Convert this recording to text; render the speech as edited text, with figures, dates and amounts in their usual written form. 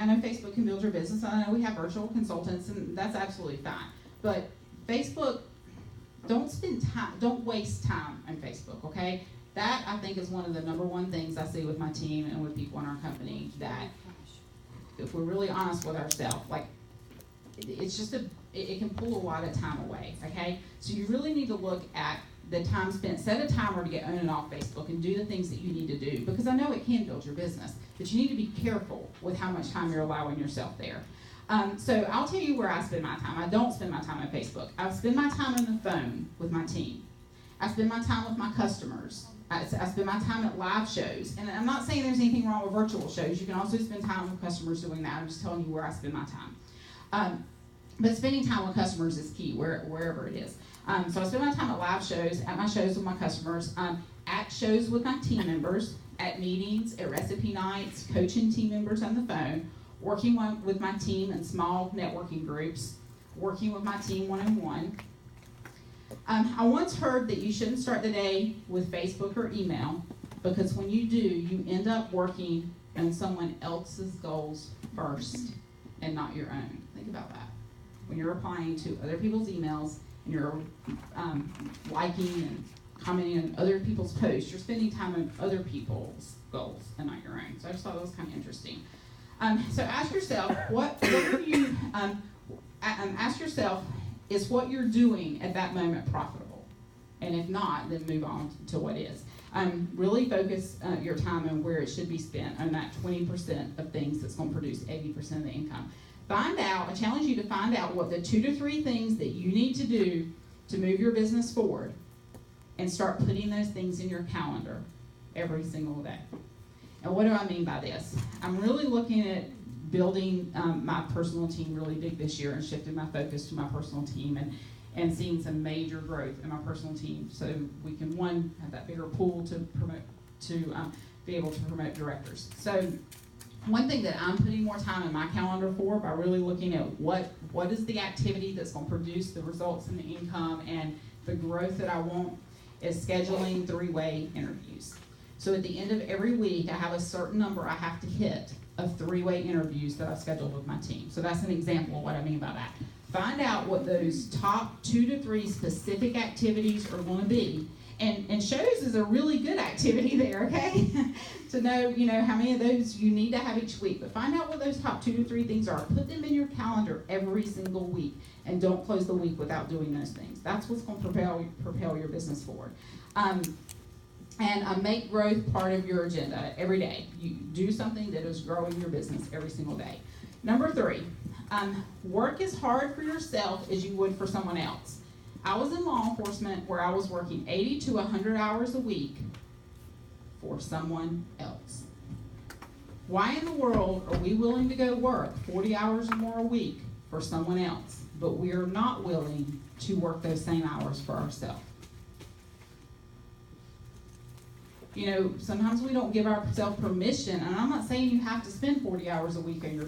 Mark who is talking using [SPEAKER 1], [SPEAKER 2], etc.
[SPEAKER 1] I know Facebook can build your business. I know we have virtual consultants, and that's absolutely fine. But Facebook, don't waste time on Facebook, okay? That, I think, is one of the number one things I see with my team and with people in our company, that if we're really honest with ourselves, like, it's just it can pull a lot of time away, okay? So you really need to look at the time spent. Set a timer to get on and off Facebook and do the things that you need to do, because I know it can build your business, but you need to be careful with how much time you're allowing yourself there. So I'll tell you where I spend my time. I don't spend my time on Facebook. I spend my time on the phone with my team. I spend my time with my customers. I spend my time at live shows. And I'm not saying there's anything wrong with virtual shows. You can also spend time with customers doing that. I'm just telling you where I spend my time. But spending time with customers is key, wherever it is. So I spend my time at live shows, at my shows with my customers, at shows with my team members, at meetings, at recipe nights, coaching team members on the phone, working with my team in small networking groups, working with my team one-on-one. I once heard that you shouldn't start the day with Facebook or email, because when you do, you end up working on someone else's goals first and not your own. Think about that. When you're replying to other people's emails and you're liking and commenting on other people's posts, you're spending time on other people's goals and not your own. So I just thought that was kind of interesting. So ask yourself, what are you, ask yourself, is what you're doing at that moment profitable? And if not, then move on to what is. Really focus your time on where it should be spent, on that 20% of things that's going to produce 80% of the income. I challenge you to find out what the 2 to 3 things that you need to do to move your business forward, and start putting those things in your calendar every single day. And what do I mean by this? I'm really looking at building my personal team really big this year, and shifting my focus to my personal team, and seeing some major growth in my personal team, so we can, one, have that bigger pool to promote, to be able to promote directors. So one thing that I'm putting more time in my calendar for, by really looking at what is the activity that's going to produce the results and the income and the growth that I want, is scheduling 3-way interviews. So at the end of every week, I have a certain number I have to hit of 3-way interviews that I've scheduled with my team. So that's an example of what I mean by that. Find out what those top 2 to 3 specific activities are going to be. And shows is a really good activity there, okay? To know, how many of those you need to have each week. But find out what those top 2 to 3 things are. Put them in your calendar every single week. And don't close the week without doing those things. That's what's going to propel your business forward. And make growth part of your agenda every day. You do something that is growing your business every single day. Number 3, work as hard for yourself as you would for someone else. I was in law enforcement where I was working 80 to 100 hours a week for someone else. Why in the world are we willing to go work 40 hours or more a week for someone else, but we are not willing to work those same hours for ourselves? Sometimes we don't give ourselves permission, and I'm not saying you have to spend 40 hours a week on your